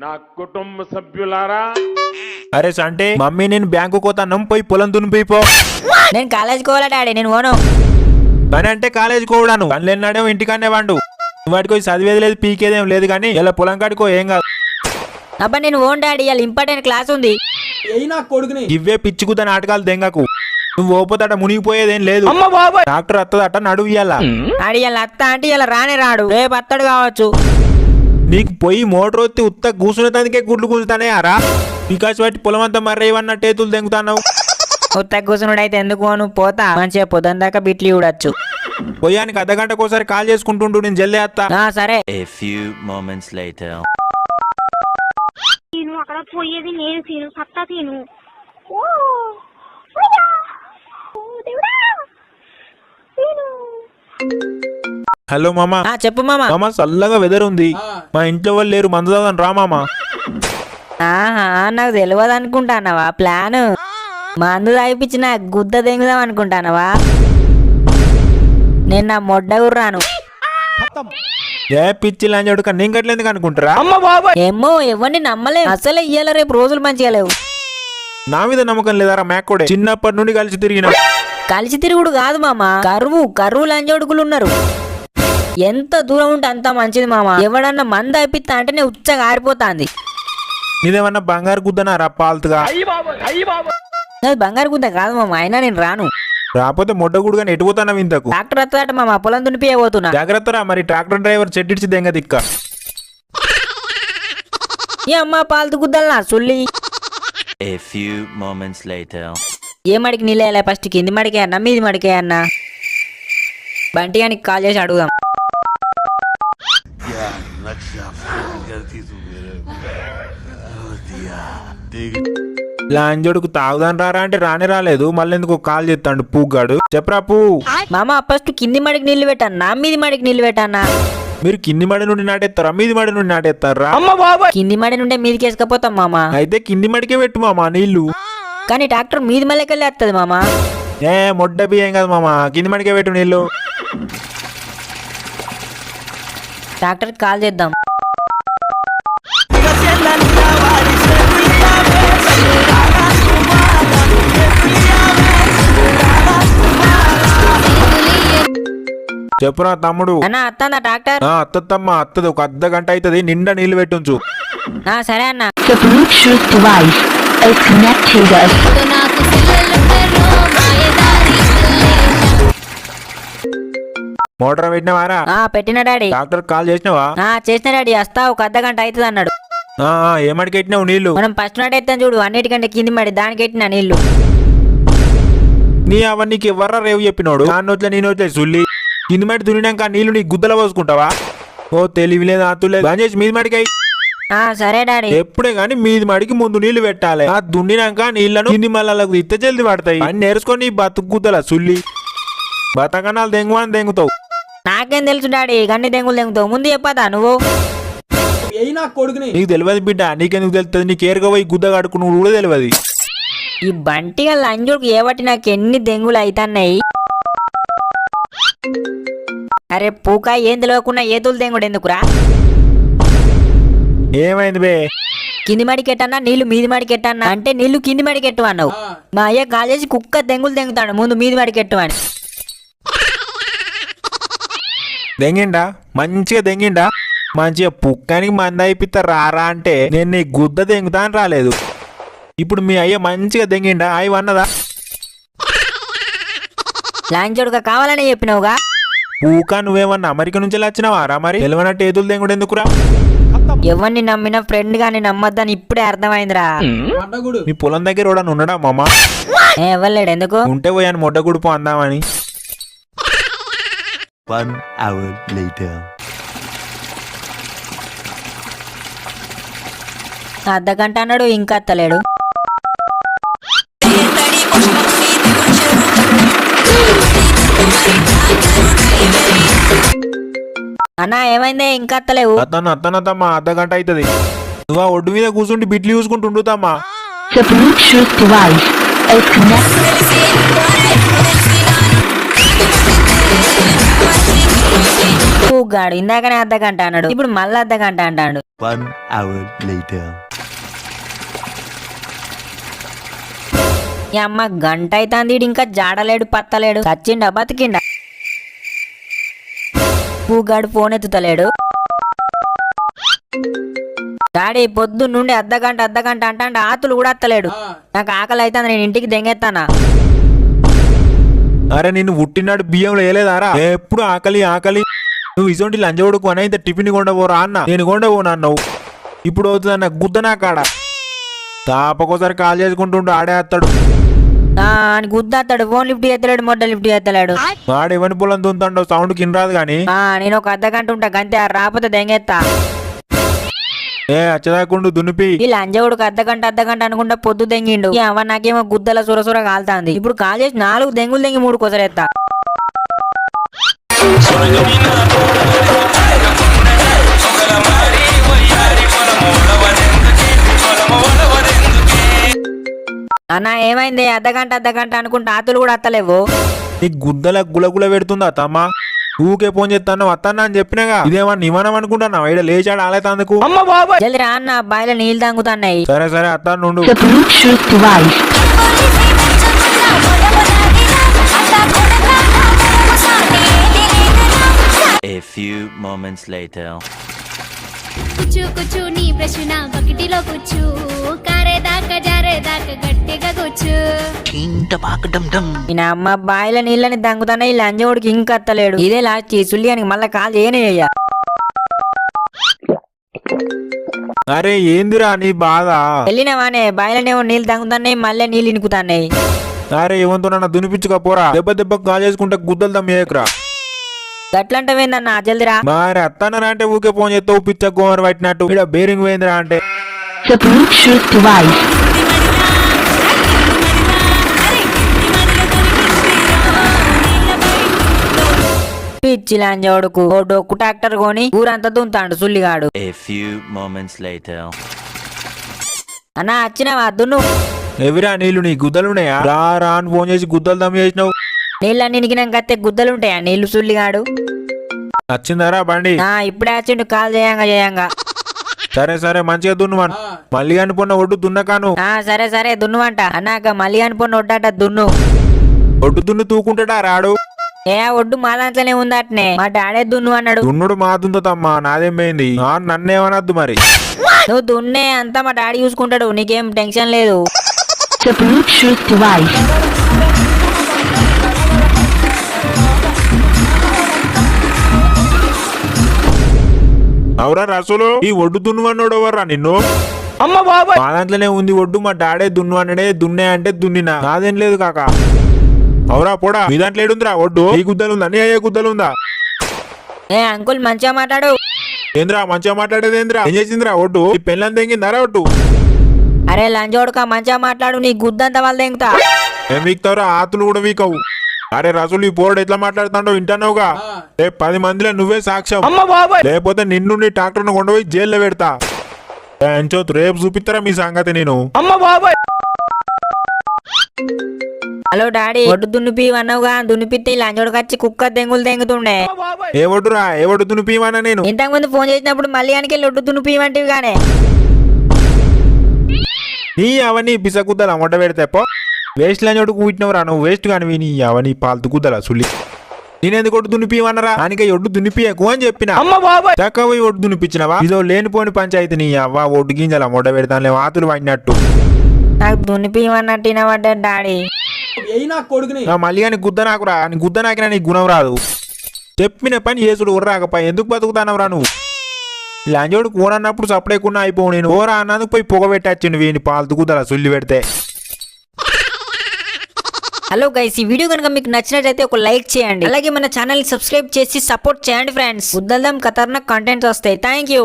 నా కుటుంబ సభ్యులారా, అరే సంటే మమ్మీ నేను బ్యాంకు కోతాను పోయి పొలం దున్నిపో. నేను కాలేజ్కి పోవాలా డాడీ, నేను పోను. పని అంటే కాలేజ్ కోడాను పని లేనాడేమో ఇంటికానే వాడు. వాటికి చదివేది లేదు పీకేదేం లేదు కానీ ఇలా పొలం కాడుకో ఏం కాదు. అబ్బా నేను పోను డాడీ, ఇలా ఇంపార్టెంట్ క్లాస్ ఉంది. ఇవే పిచ్చుకుతా నాటకాలు దెంగకు. నువ్వు ఓపోతాట మునిగిపోయేదేం లేదు. డాక్టర్ అత్తదట నడువు ఇయ్యాల. డాడీ ఇలా అత్త అంటే ఇలా రానే రాడు, రేపు అత్తడు కావచ్చు. నీకు పోయి మోటార్ వచ్చి ఉత్త కూర్చునేదానికే గుడ్లు కూర్చుతానే అరా. వికాస్ వాటి పొలం అంతా మర్రేవన్న టేతులు దెంగుతావు. ఉత్త కూర్చున్నాడు అయితే ఎందుకు పోను, పోతా మంచిగా పొద్దున దాకా బిట్లు చూడొచ్చు. పోయానికి అర్ధగంటకోసారి కాల్ చేసుకుంటుండు, నేను జల్దీ అత్తా. సరే. అక్కడ పోయేది నేను తిను సత్తా తిను. హలో మామా. చెప్పు మామా. మామా చల్లగా వెదర్ ఉంది, మా ఇంట్లో వాళ్ళు లేరు, మందు తాగుదాం రా మామా. నాకు తెలియదు అనుకుంటానవా ప్లాన్? మందు తాగిపించిన గుద్ద దెంగుదాం అనుకుంటానవా? నేను నా మొడ్డ గుర్రాను. ఏ పిచ్చి లాంజోడు కానీ నేను గట్లేందుకు అనుకుంటారా? ఏమో ఎవరిని నమ్మలేదు అసలే. ఇయ్యాల రేపు రోజులు మంచిగా లేవు. నా మీద నమ్మకం లేదారా మేకోడే? చిన్నప్పటి నుండి కలిసి తిరిగిన. కలిసి తిరుగుడు కాదు మామ, కరువు లంజోడుకులు ఉన్నారు. ఎంత దూరం ఉంటే అంత మంచిది మామ. ఎవడన్నా మంద అయిపిస్తా అంటేనే ఉచ్చగా ఆరిపోతాంది. నీదేమన్నా బంగారు గుద్దనారా పాల్తుగా? అది బంగారు గుద్ద కాదు మామ, అయినా నేను రాను. రాకపోతే మొడ్డగుడుగా ఎటుపోతానా ఇంతకు? ట్రాక్టర్ వస్తుందట మామ, పొలం దునిపియబోతున్నా. జాగ్రత్తరా మరి, ట్రాక్టర్ డ్రైవర్ చెట్టిడిచి దెంగ దిక్క. ఏ అమ్మ పాలతు గుద్దలనా సుల్లి. ఏ మడికి నీళ్ళ ఫస్ట్ కింది మడికే అన్నా మీది మడికే అన్నా? బంటి గానికి కాల్ చేసి అడుగుదాం. లాంజోడుకు తాగుదాని రారా అంటే రానే రాలేదు, మళ్ళీ ఎందుకు కాల్ చేస్తాడు పూగాడు. చెప్పరా పూ. మామ ఫస్ట్ కింది మడికి నీళ్లు పెట్టన్నా మీది మడికి నీళ్లు పెట్టన్నా? మీరు కింది మడి నుండి నాటేస్తారా మీది మడి నుండి నాటేస్తారా? కింది మడి నుండే మీదికి వేసుకపోతాం మామ. అయితే కింది మడికే పెట్టు మామా నీళ్లు. కానీ ట్రాక్టర్ మీది మళ్ళీకెళ్ళి వస్తుంది మామ. ఏ మొడ్డ బియ్యం కాదు మామా, కింది మడికే పెట్టు నీళ్లు. ట్రాక్టర్ కాల్ చేద్దాం. చెప్పురా తమ్ముడు. అన్న అత్తందా ట్రాక్టర్? అత్తమ్మా అత్తది, ఒక అర్ధ గంట అవుతుంది, నిండా నీళ్లు పెట్టుంచు. సరే అన్న. మోటార్ పెట్టినవారా? పెట్టిన డాడీ. డాక్టర్ కాల్ చేసినావా? చేసిన డాడీ, వస్తా ఒక అర్ధ గంట అవుతుంది అన్నాడు. ఏమడికి ఎట్టినావు నీళ్లు? మనం ఫస్ట్ నాట్ ఎత్తాం చూడు, అన్నిటికంటే కింది మడి, దానికి ఎట్టిన నీళ్లు. నీ అవన్నీకి ఎవర్రా రేవు చెప్పినోడు? నా నోట్లే నీ నోట్లే సుల్లి. కింది మడి దున్నినాక నీళ్లు నీ గుద్దల పోసుకుంటావా? ఓ తెలివి లేదు ఆతులేదు, బంద్ చేసి మీది మడికి. సరే డాడీ. ఎప్పుడే గానీ మీది మడికి ముందు నీళ్లు పెట్టాలి. ఆ దున్నినాక నీళ్లను కింది మళ్ళకు ఇత్త జల్ది పడతాయి. అని నేర్చుకొని బతుకు గుద్దల సుల్లి. బతకనాలు దెంగు అని దెంగుతావు. నాకేం తెలుసు డాడీ, గన్ని దెంగులు దెంగుతావు, ముందు చెప్పదా నువ్వు? నీకు తెలియదు బిడ్డ, నీకెందుకు తెలుస్తుంది? నీకు ఏరుగా పోయి గుద్ద కడుకుని కూడా తెలియదు. ఈ బంటిగా లంజోడుకు ఏబట్టి నాకు ఎన్ని దెంగులు అవుతున్నాయి. అరే పూకా ఏం తెలియకుండా ఏతులు దెంగుడు ఎందుకురా? ఏమైంది బే? కింది మడికి ఎట్టన్నా నీళ్లు మీది మడికి ఎట్టన్నా అంటే నీళ్లు కింది మడికి ఎట్టు అన్నావు. మా అయ్య కాలేసి కుక్క దెంగులు దెంగుతాడు, ముందు మీది మడికి ఎట్టు అని. దెంగిండా? మంచిగా దెంగిండా? మంచిగా పుక్కానికి మంది అయిపిస్తా రారా అంటే నేను నీ గుద్ద దెంగుతా అని రాలేదు. ఇప్పుడు మీ అయ్య మంచిగా దెంగిండా? అయ్యి అన్నదా? లాంచోడుగా కావాలని చెప్పినావుగా. పూకా నువ్వేమన్నా అమెరికా నుంచి వచ్చినావారా? మరి తెలివనట్టు ఏదులు దెంగుడు ఎందుకురా? ఎవరిని నమ్మినా ఫ్రెండ్ గాని నమ్మద్దని ఇప్పుడే అర్థమైందిరా. మీ పొలం దగ్గర కూడా ఉన్నాడా మామ? ఎవరు ఎందుకు ఉంటే పోయాను మొడ్డగుడిపో అందామని. 1 hour later. అర్ధ గంట అన్నాడు, ఇంకా అత్తలేడు. అన్నా ఏమైందే ఇంకా అత్తలేవు? అత్తనత్తమ్మా అర్ధ గంట అవుతుంది. నువ్వు ఒడ్డు మీద కూర్చుండి బిడ్లు చూసుకుంటుండుతామ్మా. Let's go. పూగాడు ఇందాకనే అర్ధగంట అన్నాడు, ఇప్పుడు మళ్ళీ అర్ధగంట అంటాడు. 1 hour later. ఈ అమ్మ గంట అవుతుంది, ఇంకా జాడలేడు పత్తలేడు, చచ్చిండా బతికిండా? పూగాడు ఫోన్ ఎత్తుతలేడు. డాడీ పొద్దు నుండి అర్ధగంట అంటే ఆతులు కూడా అత్తలేడు. నాకు ఆకలి అవుతుంది, నేను ఇంటికి దెంగెత్తానా? అరే నిన్ను పుట్టినాడు బియ్యంలో వేయలేదారా? ఎప్పుడు ఆకలి ఆకలి. నువ్వు ఇసొంటి లంచోడుకు అని అయితే టిఫిన్ కొండపోరా అన్న, నేను కొండపోను అన్నావు. ఇప్పుడు అవుతుందన్న గుద్ద నా కాడ. తాపకోసారి కాల్ చేసుకుంటుండు ఆడే వస్తాడు. అని గుద్దాతాడు, ఫోన్ లిఫ్ట్ చేస్తలేడు, మొట్ట లిఫ్ట్ చేస్తలేడు. వాడు ఎవరి పొలం దుంతాడో సౌండ్ కింద రాదు గాని. నేను ఒక అర్ధగంట ఉంటా గంతే, రాకపోతే దెంగెత్తా. అచ్చదాకుండు దునిపి. ఈ లంజవుడికి అర్ధగంట అనుకుంటా పొద్దు దెంగిండు. అవ నాకేమో గుద్దల సురసుర కాలుతాంది. ఇప్పుడు కాల్ చేసి 4 దెంగులు దెంగి 3 కొసరెత్తా. అన్న ఏమైంది? అర్ధగంట అనుకుంటా ఆతులు కూడా అత్తలేవు. నీ గుద్దల గులగుల పెడుతుందా తమ్మా? ఊకే ఫోన్ చేస్తాను వస్తానా అని చెప్పినాగా. ఇదేమన్నా నిమనం అనుకుంటున్నా? ఇక్కడ లేచాడు ఆలేతందుకు. జల్ది రా అన్న, బాయిలో నీళ్ళు తాగుతున్నాయి. సరే సరే అత్తాను నుండు. A few moments later. కుచ్చు కుచ్చు నీ ప్రశ్న బకెటిలో కూర్చు, కారేదాకా జారేదాకా గట్టిగా కూర్చు. ఈయన అమ్మ బాయిల నీళ్ళని దంగుతానే ఈ లంజోడికి ఇంకా అత్తలేడు. ఇదే లాస్ట్ సుల్లియానికి మళ్ళా కాల్ చేయనయ్యా. అరే ఏందిరా నీ బాధ? వెళ్ళినవానే బాయిలనేమో నీళ్ళు దంగుతున్నాయి, మళ్ళీ నీళ్ళు ఇనుకుతాన్నాయి. అరే ఏమంతో నన్ను దునిపించుకపోరా. దెబ్బకు కాల్ చేసుకుంటే గుద్దలు దమ్మేయకురా. గట్లంటవేందన్న జల్దిరా. మరి అత్తానరా అంటే ఊకే ఫోన్ చేస్తావు పిచ్చ గోమర్ పట్టినట్టు. ఇక్కడ బేరింగ్ పోయిందిరా అంటే. పిచ్చి లంజోడుకు ఓ డొక్కు ట్రాక్టర్ కొని ఊరంతా దుంతాడు సుల్లిగాడు. A few moments later. అన్న వచ్చినావా దున్ను? ఎవిరా నీళ్లు నీ గుద్దలున్నాయా? రా రా అని ఫోన్ చేసి గుద్దలు దమ్ము చేసినావు. నీళ్ళని నినికినాకత్తే గుద్దలుంటాయా? నీళ్లు సుల్లిగాడు వచ్చిందారా బండి? ఇప్పుడే వచ్చిండు, కాల్ చేయంగా. సరే సరే మంచిగా దున్నువాను. మళ్ళీ అనిపోన్న ఒడ్డు దున్నకాను. సరే దున్నువంట. అన్నాక మళ్ళీ అనిపోన్న ఒడ్డట దున్ను. ఒడ్డు దున్ను తూకుంటాడా రాడు? ఒడ్డు మా దాంట్లోనే ఉందటనే, మా డాడే దున్ను అన్నాడు. దున్నుడు మా దుంతమ్మా, నాదేం పోయింది. నన్నేమనద్దు మరి. నువ్వు దున్నే అంతా మా డాడీ చూసుకుంటాడు, నీకేం టెన్షన్ లేదు. అవురా రసూలు, ఈ ఒడ్డు దున్ను అన్నాడు ఎవర్రా నిన్ను? మా దాంట్లోనే ఉంది ఒడ్డు, మా డాడే దున్ను అన్నాడే. దున్నే అంటే దున్నినా, నాదేం లేదు కాక. అవురా పోడా, మీ దాంట్లో ఏడుందిరా ఒడ్డు? ఈ గుద్దలు ఉందా? నీ అయ్యే గుద్దలు ఉందా? అంకుల్ మంచిగా మాట్లాడు. ఏంద్రా మంచిగా మాట్లాడేది? ఏంద్రా ఏం చేసిందిరా ఒడ్డు? ఈ పెళ్ళని తెంగిందారా ఒడ్డు? అరే లంజోడుక మంచిగా మాట్లాడు, నీ గుద్దంతా వాళ్ళు తెంగుతా. ఏం వీక్తావురా? ఆతులు కూడా వీకవు. అరే రసూలు, ఈ పోడు ఎట్లా మాట్లాడుతాడో వింటానవుగా. రేపు 10 మందిలో నువ్వే సాక్ష్యం, లేకపోతే నిన్ను నీ ట్రాక్టర్ ను కొండపోయి జైల్లో పెడతా. రేపు చూపిస్తారా మీ సంగతి నేను. హలో డాడీ, ఒడ్డు దున్నిపి అన్నావుగా, దున్నిపిస్తే లంజోడుకు వచ్చి కుక్క దెంగులు దెంగుతుండే. ఏ ఒడ్డురా? ఏ ఒడ్డు దున్నిపివన్నా? నేను ఇంతకు ముందు ఫోన్ చేసినప్పుడు మళ్ళీ అనికి ఒడ్డు దున్నిపివంటివి గానే. నీ అవన్నీ పిసకుద్దలా మొట్ట పెడితే వేస్ట్ లంజోడుకు పుట్టినవరా నువ్వు. వేస్ట్ కానివి నీ అవన్నీ పాలతు కుద్దలా సుల్లి. నేనెందుకు ఒడ్డు దున్నిపివన్నరా? దానికి ఒడ్డు దున్నిపియకు అని చెప్పిన. చక్కగా పోయి ఒడ్డు దున్నిపించినవా? ఇదో లేనిపోని పంచాయతీ. నీ అవ్వ ఒడ్డు గింజలా మొట్ట పెడతాను ఆతులు పడినట్టు. నాకు దున్నిపివన్నట్టు వినబడ్డా డాడీ. మళ్ళీ అని గుద్ద నాకురా, అని గుద్ద నాకినా నీకు గుణం రాదు. చెప్పిన పని చేసుడు ఉర్రాకపా. ఎందుకు బతుకుతానవరా నువ్వు? లంజోడు కూరన్నప్పుడు సపడేకున్నా అయిపోవు. నేను కూర అన్నందుకు పోయి పొగ పెట్టచ్చిండు వీని పాలు కుదరా సుల్లి పెడితే. హలో గైస్, ఈ వీడియో కనుక మీకు నచ్చినట్లయితే ఒక లైక్ చేయండి, అలాగే మన ఛానల్ ని సబ్స్క్రైబ్ చేసి సపోర్ట్ చేయండి ఫ్రెండ్స్. ఉద్దల్దాం ఖతర్నాక్ కంటెంట్స్ వస్తాయి. Thank you.